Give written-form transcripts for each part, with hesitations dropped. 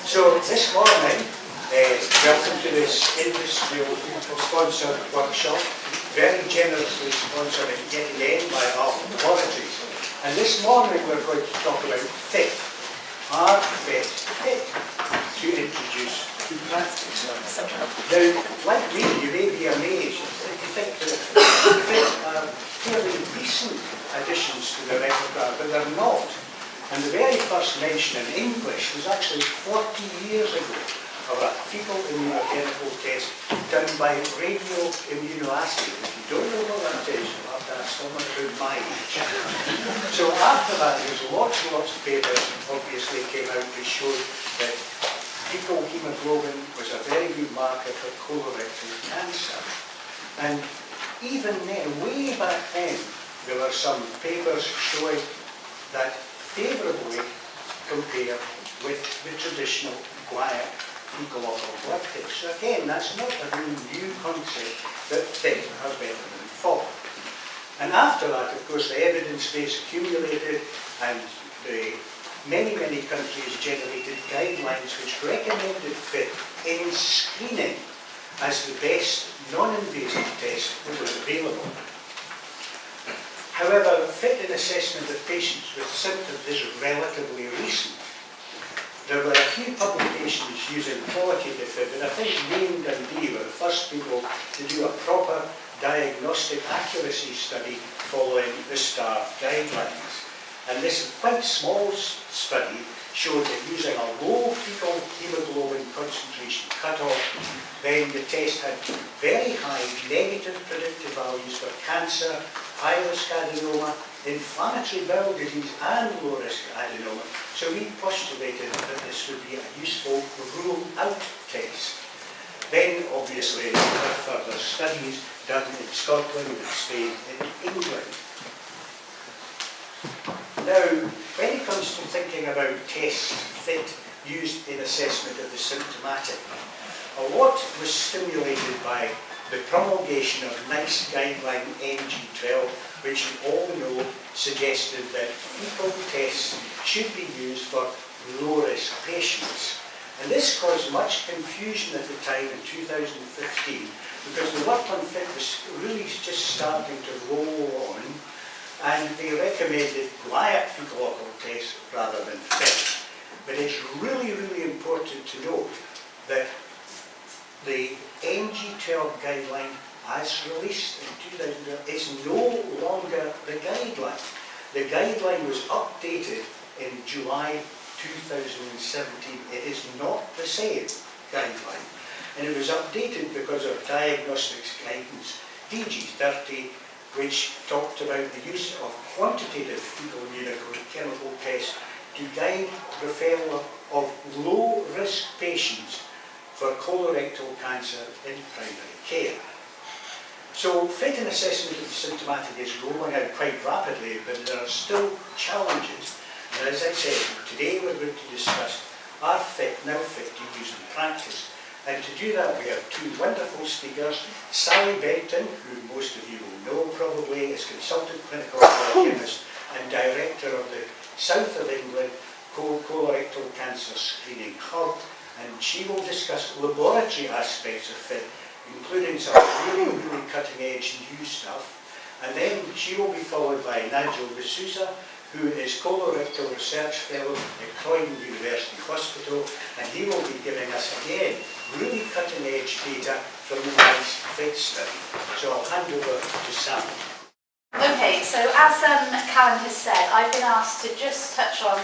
So this morning, welcome to this industrial sponsored workshop, very generously sponsored yet again by our laboratories. And this morning we're going to talk about fit. Are fit to introduce to practice? Now, like me, you may be amazed if you think that fit are fairly recent additions to the repertoire, but they're not. And the very first mention in English was actually 40 years ago of a fecal immunochemical test done by radioimmunoassay. If you don't know what that is, you'll have to ask someone about my age. So after that, there's lots and lots of papers obviously came out that showed that fecal hemoglobin was a very good marker for colorectal cancer. And even then, way back then, there were some papers showing that favourably compared with the traditional guaiac fecal occult blood test. So again, that's not a really new concept that fit are better than FOB. And after that, of course, the evidence base accumulated and many countries generated guidelines which recommended fit in screening as the best non-invasive test that was available. However, fit in assessment of patients with symptoms is relatively recent. There were a few publications using qualitative fit, and I think May and Dundee were the first people to do a proper diagnostic accuracy study following the STAR guidelines. And this quite small study showed that using a low fecal hemoglobin concentration cutoff, then the test had very high negative predictive values for cancer, high-risk adenoma, inflammatory bowel disease and low-risk adenoma. So we postulated that this would be a useful rule-out test. Then obviously there were further studies done in Scotland, in Spain and in England. Now, when it comes to thinking about tests fit used in assessment of the symptomatic, a lot was stimulated by the promulgation of NICE guideline NG12, which you all know suggested that fecal tests should be used for low-risk patients. And this caused much confusion at the time in 2015, because the work on fit was really just starting to roll on, and they recommended guaiac fecal occult tests rather than fit. But it's really important to note that the NG12 guideline, as released in 2012, is no longer the guideline. The guideline was updated in July 2017. It is not the same guideline. And it was updated because of diagnostics guidance DG30, which talked about the use of quantitative fecal immunochemical tests to guide referral of low-risk patients for colorectal cancer in primary care. So fit in assessment of the symptomatic is rolling out quite rapidly, but there are still challenges. And as I said, today we're going to discuss, are fit now fit to use in practice? And to do that, we have two wonderful speakers. Sally Benton, who most of you will know probably, is Consultant Clinical Biochemist and Director of the South of England Colorectal Cancer Screening Hub. And she will discuss laboratory aspects of fit, including some really cutting-edge new stuff. And then she will be followed by Nigel D'Souza, who is Colorectal Research Fellow at Croydon University Hospital, and he will be giving us, again, really cutting-edge data from the NICE fit study. So I'll hand over to Sam. Okay, so as Callum has said, I've been asked to just touch on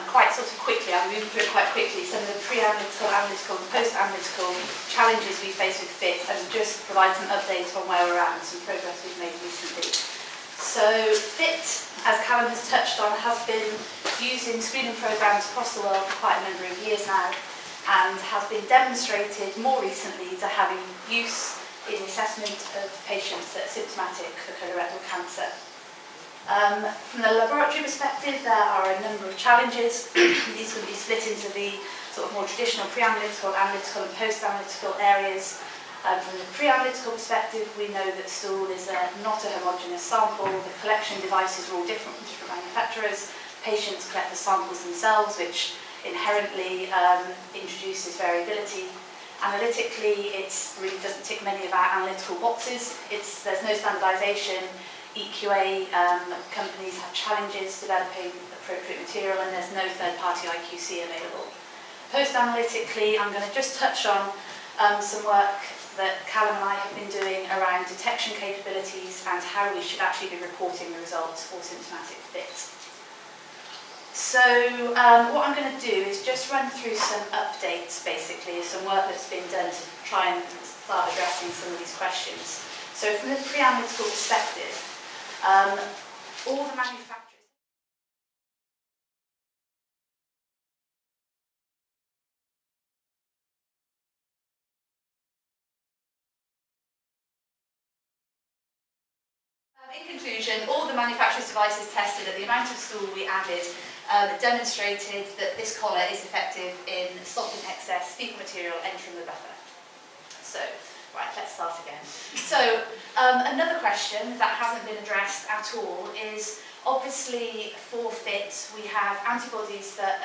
quite sort of quickly, I'm moving through it quite quickly, some of the pre-analytical, analytical and post-analytical challenges we face with fit, and just provide some updates on where we're at and some progress we've made recently. So fit, as Callum has touched on, has been used in screening programs across the world for quite a number of years now, and has been demonstrated more recently to having use in the assessment of patients that are symptomatic for colorectal cancer. From the laboratory perspective, there are a number of challenges. These can be split into the sort of more traditional pre-analytical, analytical and post-analytical areas. From the pre-analytical perspective, we know that stool is not a homogeneous sample. The collection devices are all different from different manufacturers. Patients collect the samples themselves, which inherently introduces variability. Analytically, it really doesn't tick many of our analytical boxes. There's no standardization. EQA companies have challenges developing appropriate material, and there's no third-party IQC available. Post-analytically, I'm going to just touch on some work that Callum and I have been doing around detection capabilities and how we should actually be reporting the results for symptomatic fit. So what I'm going to do is just run through some updates, basically, of some work that's been done to try and start addressing some of these questions. So from the pre-analytical perspective, all the manufacturers... In conclusion, all the manufacturers' devices tested and the amount of stool we added demonstrated that this collar is effective in stopping excess fecal material entering the buffer. So, right, let's start again. So, another question that hasn't been addressed at all is, obviously, for FIT, we have antibodies that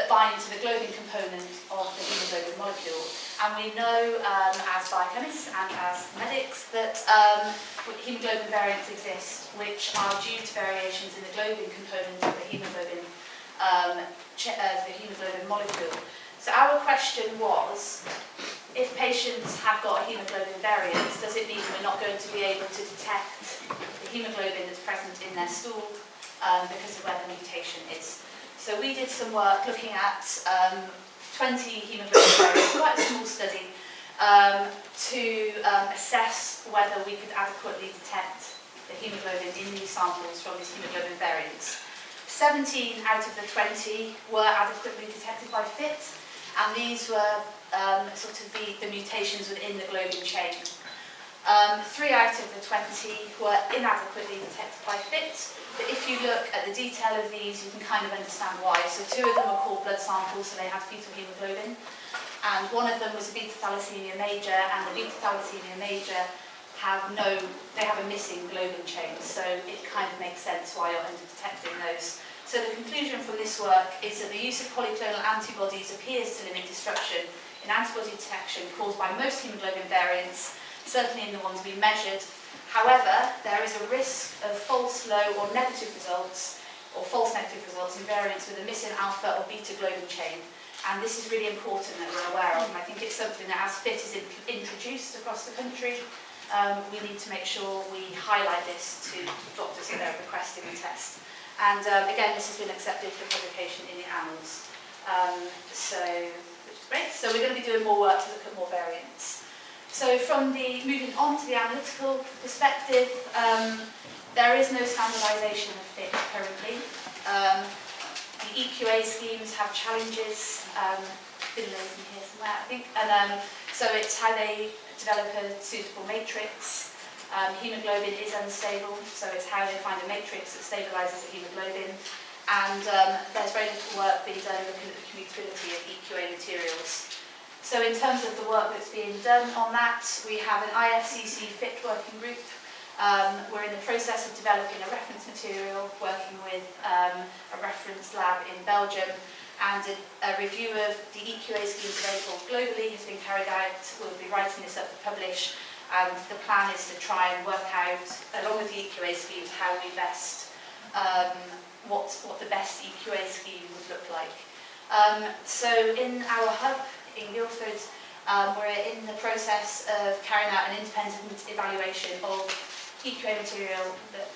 bind to the globin component of the hemoglobin molecule. And we know, as biochemists and as medics, that hemoglobin variants exist, which are due to variations in the globin component of the hemoglobin molecule. So our question was, if patients have got a hemoglobin variant, does it mean we're not going to be able to detect the hemoglobin that's present in their stool because of where the mutation is? So we did some work looking at 20 hemoglobin variants, quite a small study, to assess whether we could adequately detect the hemoglobin in these samples from these hemoglobin variants. 17 out of the 20 were adequately detected by FIT, and these were sort of the mutations within the globin chain. 3 out of the 20 were inadequately detected by FIT, but if you look at the detail of these, you can kind of understand why. So 2 of them were called blood samples, so they had fetal hemoglobin, and 1 of them was a beta thalassemia major, and the beta thalassemia major have a missing globin chain, so it kind of makes sense why you're under-detecting those. So the conclusion from this work is that the use of polyclonal antibodies appears to limit disruption in antibody detection caused by most hemoglobin variants, certainly in the ones we measured. However, there is a risk of false low or negative results, or false negative results in variants with a missing alpha or beta globin chain. And this is really important that we're aware of. And I think it's something that as FIT is introduced across the country, we need to make sure we highlight this to doctors that are requesting the test. And again, this has been accepted for publication in the Annals. Which is great. So we're going to be doing more work to look at more variants. So moving on to the analytical perspective, there is no standardisation of FIT currently. The EQA schemes have challenges, Finlay's in here somewhere, I think, and so it's how they develop a suitable matrix. Hemoglobin is unstable, so it's how they find a matrix that stabilises the hemoglobin. And there's very little work being done looking at the commutability of EQA materials. So in terms of the work that's being done on that, we have an IFCC FIT working group. We're in the process of developing a reference material, working with a reference lab in Belgium, and a review of the EQA schemes available globally has been carried out. We'll be writing this up to publish, and the plan is to try and work out, along with the EQA schemes, how we best, what the best EQA scheme would look like. So in our hub in Guildford, we're in the process of carrying out an independent evaluation of EQA material that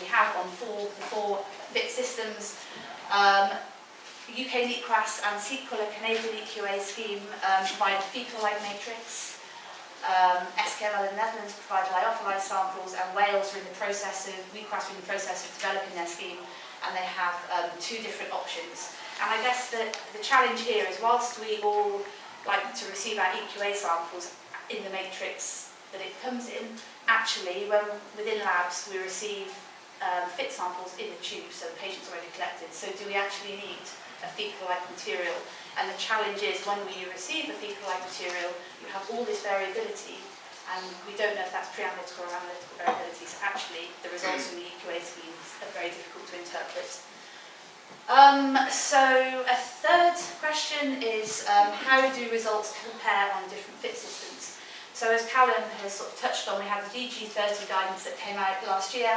we have on the four FIT systems. UK NEATCRAS and SEQUEL, a Canadian EQA scheme, provide a fecal-like matrix. SKML in the Netherlands provide lyophilized samples, and Wales are in the process of, NEATCRAS are in the process of developing their scheme, and they have 2 different options. And I guess the challenge here is, whilst we all like to receive our EQA samples in the matrix that it comes in, actually, when within labs we receive FIT samples in the tube, so the patient's already collected. So do we actually need a fecal-like material? And the challenge is, when we receive a fecal-like material, you have all this variability, and we don't know if that's pre-analytical or analytical variability. So actually, the results from the EQA schemes are very difficult to interpret. So a third question is how do results compare on different fit systems? So as Callum has sort of touched on, we had the DG30 guidance that came out last year.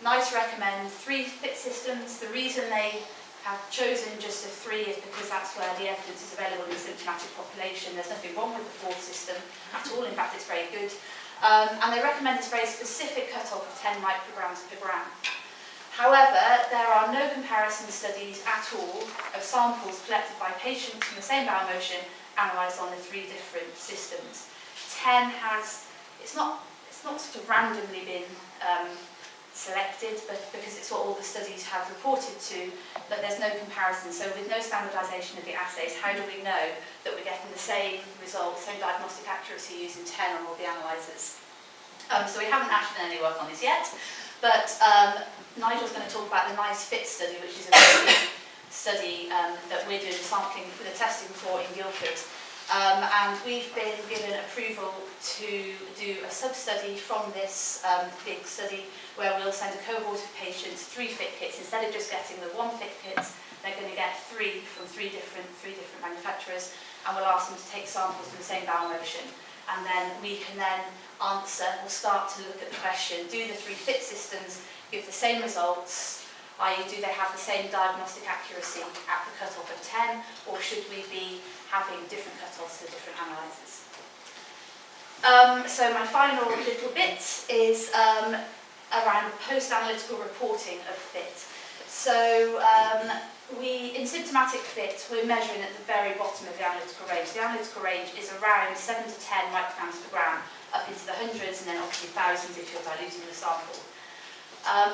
NICE recommend 3 fit systems. The reason they have chosen just the 3 is because that's where the evidence is available in the symptomatic population. There's nothing wrong with the 4th system at all. In fact, it's very good. And they recommend this very specific cut-off of 10 micrograms per gram. However, there are no comparison studies at all of samples collected by patients from the same bowel motion analysed on the 3 different systems. 10 has, it's not sort of randomly been selected, but because it's what all the studies have reported to, but there's no comparison. So with no standardisation of the assays, how do we know that we're getting the same results, same diagnostic accuracy using 10 on all the analyzers? So we haven't actually done any work on this yet, but Nigel's going to talk about the NICE FIT study, which is a very big study that we're doing sampling for the testing for in Guildford. And we've been given approval to do a sub-study from this big study where we'll send a cohort of patients 3 fit kits. Instead of just getting the 1 fit kit, they're going to get 3 from 3 different manufacturers, and we'll ask them to take samples from the same bowel motion. And then we can then answer, we'll start to look at the question, do the 3 fit systems give the same results, i.e. do they have the same diagnostic accuracy at the cut-off of 10, or should we be having different cut-offs for different analyzers? So my final little bit is around post-analytical reporting of fit. So in symptomatic fit, we're measuring at the very bottom of the analytical range. The analytical range is around 7 to 10 micrograms per gram, up into the hundreds, and then obviously thousands if you're diluting the sample.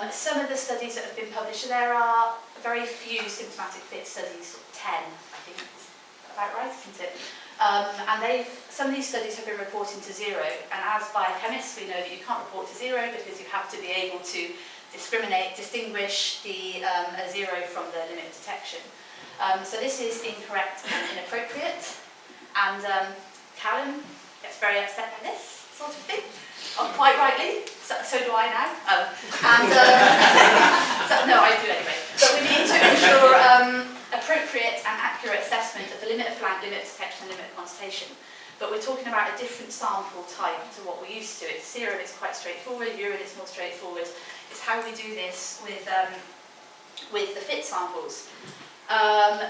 Some of the studies that have been published, so there are very few symptomatic fit studies, 10, I think is about right, isn't it? And some of these studies have been reporting to 0, and as biochemists we know that you can't report to 0 because you have to be able to distinguish the 0 from the limit of detection. So this is incorrect and inappropriate, and Callum gets very upset by this sort of thing. Oh, quite rightly, so do I now. No, I do anyway. But we need to ensure appropriate and accurate assessment of the limit of blank, limit of detection, and limit of quantitation. But we're talking about a different sample type to what we're used to. It's serum, it's quite straightforward. Urine, it's more straightforward. It's how we do this with the fit samples.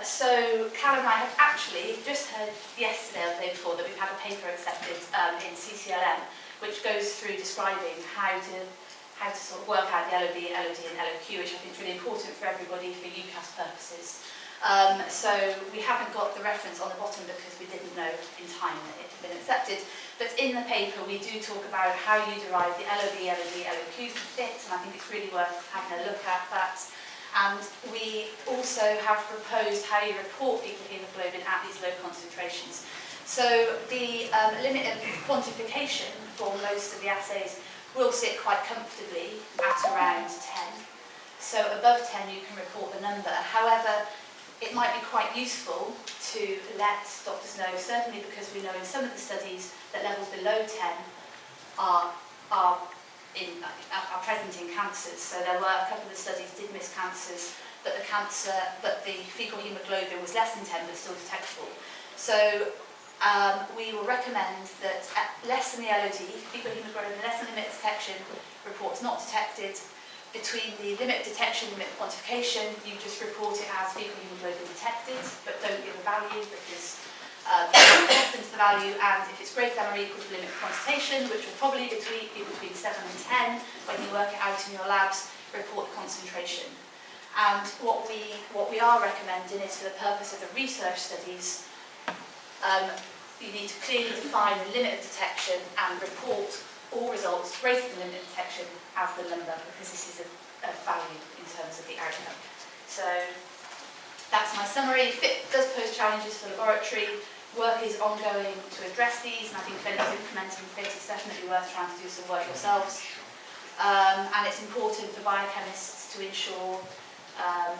So Callum and I have actually just heard yesterday or the day before that we've had a paper accepted in CCLM, which goes through describing how to sort of work out the LOB, LOD and LOQ, which I think is really important for everybody for UCAS purposes. So we haven't got the reference on the bottom because we didn't know in time that it had been accepted. But in the paper we do talk about how you derive the LOB, LOD, LOQ for fit, and I think it's really worth having a look at that. And we also have proposed how you report fecal hemoglobin at these low concentrations. So the limit of quantification for most of the assays will sit quite comfortably at around 10. So above 10 you can report the number. However, it might be quite useful to let doctors know, certainly because we know in some of the studies that levels below 10 are present in cancers. So there were a couple of the studies did miss cancers, but the fecal hemoglobin was less than 10 but still detectable. So we will recommend that at less than the LOD, fecal hemoglobin less than the limit of detection, reports not detected. Between the limit of detection and limit of quantification, you just report it as fecal hemoglobin detected, but don't give a value because you're confident to the value, and if it's greater than or equal to the limit of quantitation, which will probably be between 7 and 10, when you work it out in your labs, report the concentration. And what we are recommending is for the purpose of the research studies, you need to clearly define the limit of detection and report all results greater than the limit of detection as the number, because this is a value in terms of the outcome. So that's my summary. FIT does pose challenges for the laboratory. Work is ongoing to address these, and I think if anyone's implementing FIT, it's definitely worth trying to do some work yourselves. And it's important for biochemists to ensure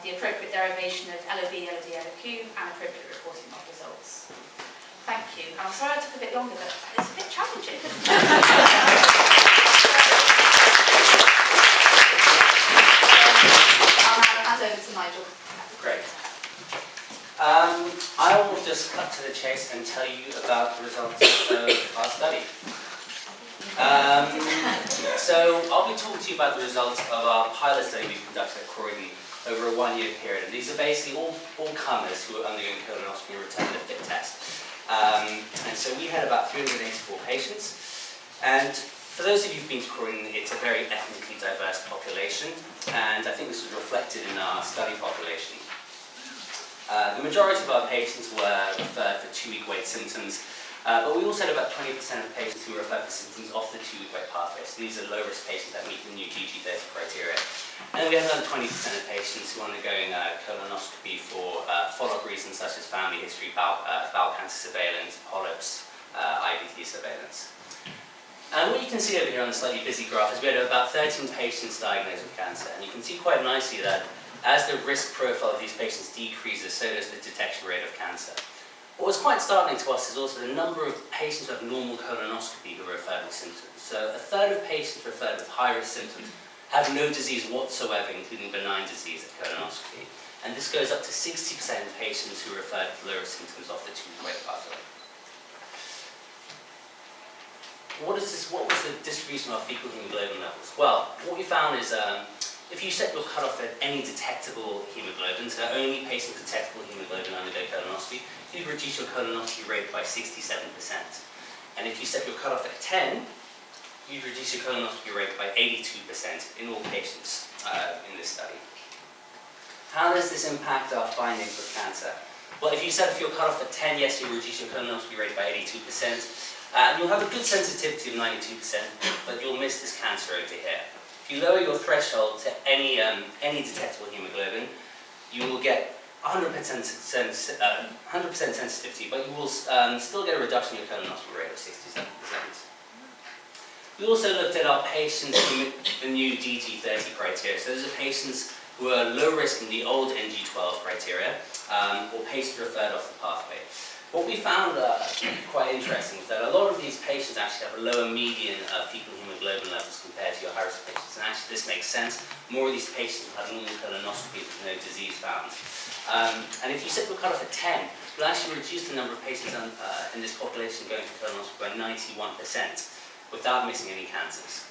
the appropriate derivation of LOB, LOD, LOQ, and appropriate reporting of results. Thank you. I'm sorry I took a bit longer, but it's a bit challenging. I'll hand over to Nigel. Great. just cut to the chase and tell you about the results of our study. So I'll be talking to you about the results of our pilot study we conducted at Croydon over a 1-year period. And these are basically all comers who are undergoing colonoscopy and returning a fit test. And so we had about 384 patients. And for those of you who've been to Croydon, it's a very ethnically diverse population. And I think this was reflected in our study population. The majority of our patients were referred for 2-week wait symptoms. But we also had about 20% of patients who were referred for symptoms off the 2-week wait pathway. So these are low-risk patients that meet the new GG30 criteria. And then we have another 20% of patients who are undergoing colonoscopy for follow-up reasons such as family history, bowel cancer surveillance, polyps, IBT surveillance. And what you can see over here on the slightly busy graph is we had about 13 patients diagnosed with cancer. And you can see quite nicely that as the risk profile of these patients decreases, so does the detection rate of cancer. What was quite startling to us is also the number of patients who have normal colonoscopy who are referred with symptoms. So a third of patients referred with high-risk symptoms have no disease whatsoever, including benign disease at colonoscopy. And this goes up to 60% of patients who are referred with low-risk symptoms off the 2-week wait pathway. What was the distribution of our fecal hemoglobin levels? Well, what we found is if you set your cutoff at any detectable hemoglobin, so only patients with detectable hemoglobin undergo colonoscopy, you'd reduce your colonoscopy rate by 67%. And if you set your cutoff at 10, you'd reduce your colonoscopy rate by 82% in all patients in this study. How does this impact our findings with cancer? Well, if you set your cutoff at 10, yes, you'll reduce your colonoscopy rate by 82%. You'll have a good sensitivity of 92%, but you'll miss this cancer over here. If you lower your threshold to any detectable hemoglobin, you will get 100% sensitivity, but you will still get a reduction in your colonoscopy rate of 67%. We also looked at our patients who met the new DG30 criteria. So those are patients who are low risk in the old NG12 criteria, or patients referred off the pathway. What we found quite interesting is that a lot of these patients actually have a lower median fecal hemoglobin levels compared to your high-risk patients. And actually this makes sense. More of these patients will have normal colonoscopy with no disease found. And if you set your cutoff at 10, you'll actually reduce the number of patients in this population going for colonoscopy by 91% without missing any cancers.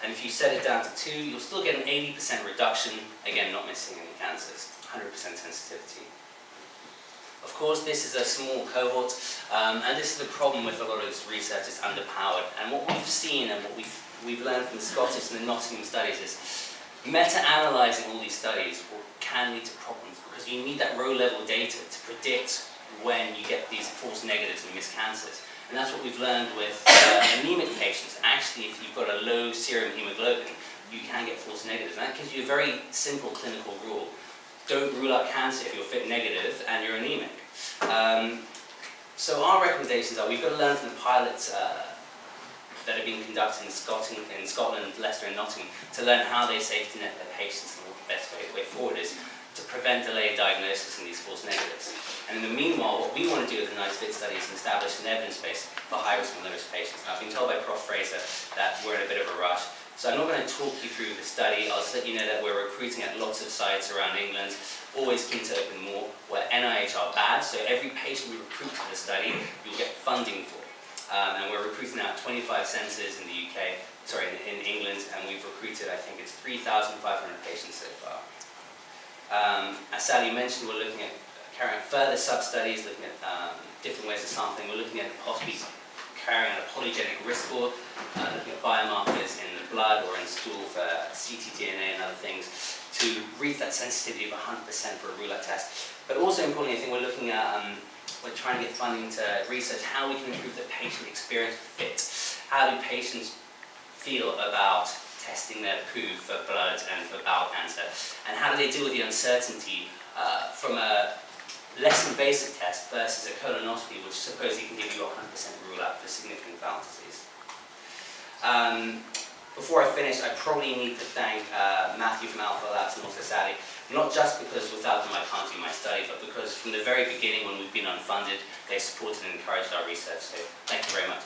And if you set it down to 2, you'll still get an 80% reduction, again not missing any cancers, 100% sensitivity. Of course, this is a small cohort, and this is the problem with a lot of this research, it's underpowered. And what we've seen and what we've learned from the Scottish and the Nottingham studies is meta-analysing all these studies can lead to problems because you need that row-level data to predict when you get these false negatives and missed cancers. And that's what we've learned with anemic patients. Actually, if you've got a low serum hemoglobin, you can get false negatives. And that gives you a very simple clinical rule. Don't rule out cancer if you're FIT negative and you're anemic. So our recommendations are, we've got to learn from the pilots that are being conducted in Scotland, Leicester and Nottingham to learn how they safety net their patients and what the best way forward is to prevent delayed diagnosis in these false negatives. And in the meanwhile, what we want to do with the NICE FIT study is establish an evidence base for high-risk and low-risk patients. And I've been told by Prof. Fraser that we're in a bit of a rush. So I'm not going to talk you through the study. I'll just let you know that we're recruiting at lots of sites around England, always keen to open more, where NIH are bad. So every patient we recruit to the study, you'll get funding for. And we're recruiting now at 25 centres in the UK, in England, and we've recruited, I think it's 3,500 patients so far. As Sally mentioned, we're looking at carrying out further sub-studies, looking at different ways of sampling. We're looking at possibly carrying out a polygenic risk score, looking at biomarkers in the blood or in stool for ctDNA and other things to reach that sensitivity of 100% for a rule-out test. But also importantly, I think we're looking at, we're trying to get funding to research how we can improve the patient experience with FIT. How do patients feel about testing their poo for blood and for bowel cancer? And how do they deal with the uncertainty from a less invasive test versus a colonoscopy, which supposedly can give you a 100% rule out for significant bowel disease. Before I finish, I probably need to thank Matthew from Alpha Labs and also Sally, not just because without them I can't do my study, but because from the very beginning when we've been unfunded, they supported and encouraged our research. So thank you very much.